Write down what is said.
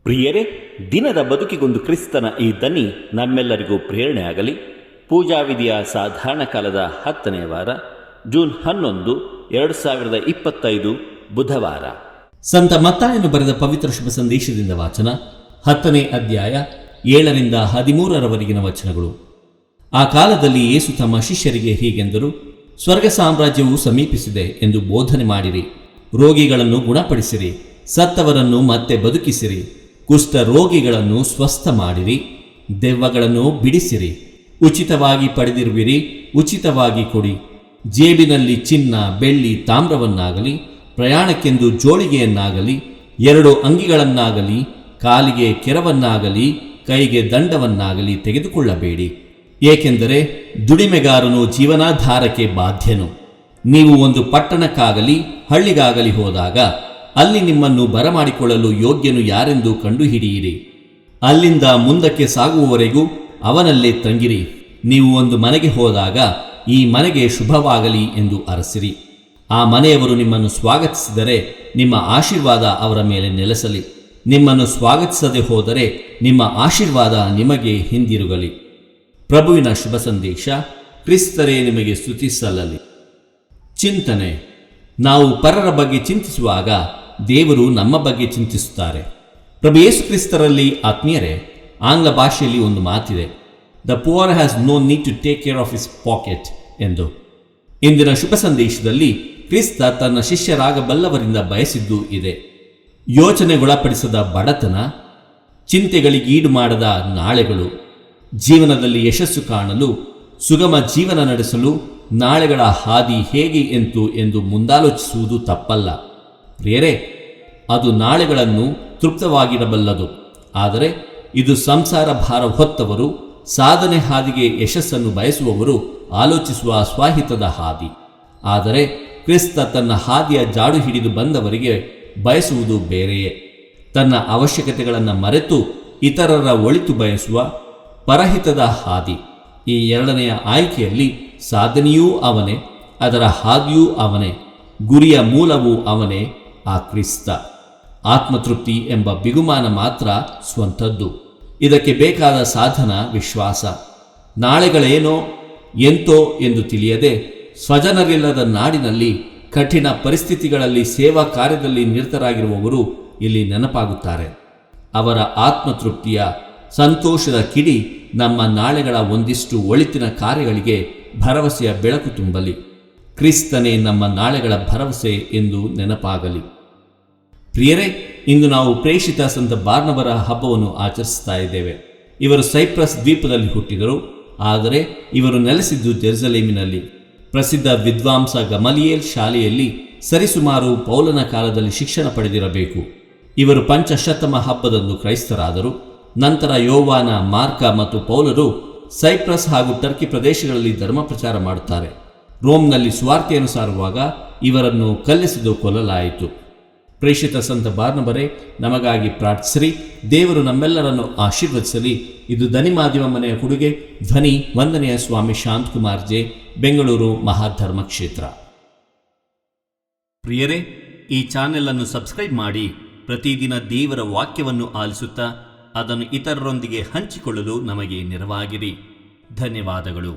ಪ್ರಿಯರೇ, ದಿನದ ಬದುಕಿಗೊಂದು ಕ್ರಿಸ್ತನ ಈ ದನಿ ನಮ್ಮೆಲ್ಲರಿಗೂ ಪ್ರೇರಣೆಯಾಗಲಿ. ಪೂಜಾ ವಿಧಿಯ ಸಾಧಾರಣ ಕಾಲದ 10ನೇ ವಾರ, ಜೂನ್ 11, 2025 ಬುಧವಾರ. ಸಂತ ಮತ್ತಾಯನು ಬರೆದ ಪವಿತ್ರ ಶುಭ ಸಂದೇಶದಿಂದ ವಾಚನ. 10ನೇ ಅಧ್ಯಾಯ 7ರಿಂದ 13ರವರೆಗಿನ ವಚನಗಳು. ಆ ಕಾಲದಲ್ಲಿ ಯೇಸು ತಮ್ಮ ಶಿಷ್ಯರಿಗೆ ಹೀಗೆಂದರು: ಸ್ವರ್ಗ ಸಾಮ್ರಾಜ್ಯವು ಸಮೀಪಿಸಿದೆ ಎಂದು ಬೋಧನೆ ಮಾಡಿರಿ. ರೋಗಿಗಳನ್ನು ಗುಣಪಡಿಸಿರಿ, ಸತ್ತವರನ್ನು ಮತ್ತೆ ಬದುಕಿಸಿರಿ, ಕುಷ್ಠ ರೋಗಿಗಳನ್ನು ಸ್ವಸ್ಥ ಮಾಡಿರಿ, ದೆವ್ವಗಳನ್ನು ಬಿಡಿಸಿರಿ. ಉಚಿತವಾಗಿ ಪಡೆದಿರುವಿರಿ, ಉಚಿತವಾಗಿ ಕೊಡಿ. ಜೇಬಿನಲ್ಲಿ ಚಿನ್ನ, ಬೆಳ್ಳಿ, ತಾಮ್ರವನ್ನಾಗಲಿ, ಪ್ರಯಾಣಕ್ಕೆಂದು ಜೋಳಿಗೆಯನ್ನಾಗಲಿ, 2 ಅಂಗಿಗಳನ್ನಾಗಲಿ, ಕಾಲಿಗೆ ಕೆರವನ್ನಾಗಲಿ, ಕೈಗೆ ದಂಡವನ್ನಾಗಲಿ ತೆಗೆದುಕೊಳ್ಳಬೇಡಿ. ಏಕೆಂದರೆ ದುಡಿಮೆಗಾರನು ಜೀವನಾಧಾರಕ್ಕೆ ಬಾಧ್ಯನು. ನೀವು ಒಂದು ಪಟ್ಟಣಕ್ಕಾಗಲಿ ಹಳ್ಳಿಗಾಗಲಿ ಹೋದಾಗ ಅಲ್ಲಿ ನಿಮ್ಮನ್ನು ಬರಮಾಡಿಕೊಳ್ಳಲು ಯೋಗ್ಯನು ಯಾರೆಂದು ಕಂಡುಹಿಡಿಯಿರಿ. ಅಲ್ಲಿಂದ ಮುಂದಕ್ಕೆ ಸಾಗುವವರೆಗೂ ಅವನಲ್ಲೇ ತಂಗಿರಿ. ನೀವು ಒಂದು ಮನೆಗೆ ಹೋದಾಗ ಈ ಮನೆಗೆ ಶುಭವಾಗಲಿ ಎಂದು ಅರಸಿರಿ. ಆ ಮನೆಯವರು ನಿಮ್ಮನ್ನು ಸ್ವಾಗತಿಸಿದರೆ ನಿಮ್ಮ ಆಶೀರ್ವಾದ ಅವರ ಮೇಲೆ ನೆಲೆಸಲಿ. ನಿಮ್ಮನ್ನು ಸ್ವಾಗತಿಸದೆ ಹೋದರೆ ನಿಮ್ಮ ಆಶೀರ್ವಾದ ನಿಮಗೆ ಹಿಂದಿರುಗಲಿ. ಪ್ರಭುವಿನ ಶುಭ ಸಂದೇಶ. ಕ್ರಿಸ್ತರೇ ನಿಮಗೆ ಸ್ತುತಿ ಸಲ್ಲಲಿ. ಚಿಂತನೆ. ನಾವು ಪರರ ಬಗ್ಗೆ ಚಿಂತಿಸುವಾಗ ದೇವರು ನಮ್ಮ ಬಗ್ಗೆ ಚಿಂತಿಸುತ್ತಾರೆ. ಪ್ರಭು ಯೇಸು ಕ್ರಿಸ್ತರಲ್ಲಿ ಆತ್ಮೀಯರೇ, ಆಂಗ್ಲ ಭಾಷೆಯಲ್ಲಿ ಒಂದು ಮಾತಿದೆ, the poor has no need to take care of his pocket ಎಂದು. ಇಂದಿನ ಶುಭ ಸಂದೇಶದಲ್ಲಿ ಕ್ರಿಸ್ತ ತನ್ನ ಶಿಷ್ಯರಾಗಬಲ್ಲವರಿಂದ ಬಯಸಿದ್ದು ಇದೆ. ಯೋಚನೆಗೊಳಪಡಿಸದ ಬಡತನ, ಚಿಂತೆಗಳಿಗೀಡು ಮಾಡದ ನಾಳೆಗಳು, ಜೀವನದಲ್ಲಿ ಯಶಸ್ಸು ಕಾಣಲು, ಸುಗಮ ಜೀವನ ನಡೆಸಲು ನಾಳೆಗಳ ಹಾದಿ ಹೇಗೆ ಎಂದು ಮುಂದಾಲೋಚಿಸುವುದು ತಪ್ಪಲ್ಲ. ಪ್ರಿಯರೇ, ಅದು ನಾಳೆಗಳನ್ನು ತೃಪ್ತವಾಗಿಡಬಲ್ಲದು. ಆದರೆ ಇದು ಸಂಸಾರ ಭಾರ ಹೊತ್ತವರು, ಸಾಧನೆ ಹಾದಿಗೆ ಯಶಸ್ಸನ್ನು ಬಯಸುವವರು ಆಲೋಚಿಸುವ ಸ್ವಾಹಿತದ ಹಾದಿ. ಆದರೆ ಕ್ರಿಸ್ತ ತನ್ನ ಹಾದಿಯ ಜಾಡು ಹಿಡಿದು ಬಂದವರಿಗೆ ಬಯಸುವುದು ಬೇರೆಯೇ. ತನ್ನ ಅವಶ್ಯಕತೆಗಳನ್ನು ಮರೆತು ಇತರರ ಒಳಿತು ಬಯಸುವ ಪರಹಿತದ ಹಾದಿ. ಈ ಎರಡನೆಯ ಆಯ್ಕೆಯಲ್ಲಿ ಸಾಧನೆಯೂ ಅವನೇ, ಅದರ ಹಾದಿಯೂ ಅವನೇ, ಗುರಿಯ ಮೂಲವೂ ಅವನೇ, ಆ ಕ್ರಿಸ್ತ. ಆತ್ಮತೃಪ್ತಿ ಎಂಬ ಬಿಗುಮಾನ ಮಾತ್ರ ಸ್ವಂತದ್ದು. ಇದಕ್ಕೆ ಬೇಕಾದ ಸಾಧನ ವಿಶ್ವಾಸ. ನಾಳೆಗಳೇನೋ ಎಂತೋ ಎಂದು ತಿಳಿಯದೆ ಸ್ವಜನರಿಲ್ಲದ ನಾಡಿನಲ್ಲಿ ಕಠಿಣ ಪರಿಸ್ಥಿತಿಗಳಲ್ಲಿ ಸೇವಾ ಕಾರ್ಯದಲ್ಲಿ ನಿರತರಾಗಿರುವವರು ಇಲ್ಲಿ ನೆನಪಾಗುತ್ತಾರೆ. ಅವರ ಆತ್ಮತೃಪ್ತಿಯ ಸಂತೋಷದ ಕಿಡಿ ನಮ್ಮ ನಾಳೆಗಳ ಒಂದಿಷ್ಟು ಒಳಿತಿನ ಕಾರ್ಯಗಳಿಗೆ ಭರವಸೆಯ ಬೆಳಕು ತುಂಬಲಿ. ಕ್ರಿಸ್ತನೇ ನಮ್ಮ ನಾಳೆಗಳ ಭರವಸೆ ಎಂದು ನೆನಪಾಗಲಿ. ಪ್ರಿಯರೇ, ಇಂದು ನಾವು ಪ್ರೇಷಿತ ಸಂತ ಬಾರ್ನಬರ ಹಬ್ಬವನ್ನು ಆಚರಿಸ್ತಾ ಇದ್ದೇವೆ. ಇವರು ಸೈಪ್ರಸ್ ದ್ವೀಪದಲ್ಲಿ ಹುಟ್ಟಿದರು, ಆದರೆ ಇವರು ನೆಲೆಸಿದ್ದು ಜೆರುಸಲೇಮಿನಲ್ಲಿ. ಪ್ರಸಿದ್ಧ ವಿದ್ವಾಂಸ ಗಮಲಿಯೇಲ್ ಶಾಲೆಯಲ್ಲಿ ಸರಿಸುಮಾರು ಪೌಲನ ಕಾಲದಲ್ಲಿ ಶಿಕ್ಷಣ ಪಡೆದಿರಬೇಕು. ಇವರು ಪಂಚಶತಮ ಹಬ್ಬದಂದು ಕ್ರೈಸ್ತರಾದರು. ನಂತರ ಯೋವಾನ, ಮಾರ್ಕ ಮತ್ತು ಪೌಲರು ಸೈಪ್ರಸ್ ಹಾಗೂ ಟರ್ಕಿ ಪ್ರದೇಶಗಳಲ್ಲಿ ಧರ್ಮ ಪ್ರಚಾರ ಮಾಡುತ್ತಾರೆ. ರೋಮ್ನಲ್ಲಿ ಸುವಾರ್ತೆಯನ್ನು ಸಾರುವಾಗ ಇವರನ್ನು ಕಲ್ಲೆಸೆದು ಕೊಲ್ಲಲಾಯಿತು. ಪ್ರೇಷಿತ ಸಂತ ಬಾರ್ನಬರೇ, ನಮಗಾಗಿ ಪ್ರಾರ್ಥಿಸಿರಿ. ದೇವರು ನಮ್ಮೆಲ್ಲರನ್ನು ಆಶೀರ್ವದಿಸಲಿ. ಇದು ಧನಿ ಮಾಧ್ಯಮ ಮನೆಯ ಕೊಡುಗೆ. ಧ್ವನಿ ವಂದನೆಯ ಸ್ವಾಮಿ ಶಾಂತಕುಮಾರ್ ಜೆ, ಬೆಂಗಳೂರು ಮಹಾಧರ್ಮ ಕ್ಷೇತ್ರ. ಪ್ರಿಯರೇ, ಈ ಚಾನೆಲ್ ಅನ್ನು ಸಬ್ಸ್ಕ್ರೈಬ್ ಮಾಡಿ ಪ್ರತಿದಿನ ದೇವರ ವಾಕ್ಯವನ್ನು ಆಲಿಸುತ್ತಾ ಅದನ್ನು ಇತರರೊಂದಿಗೆ ಹಂಚಿಕೊಳ್ಳಲು ನಮಗೆ ನೆರವಾಗಿರಿ. ಧನ್ಯವಾದಗಳು.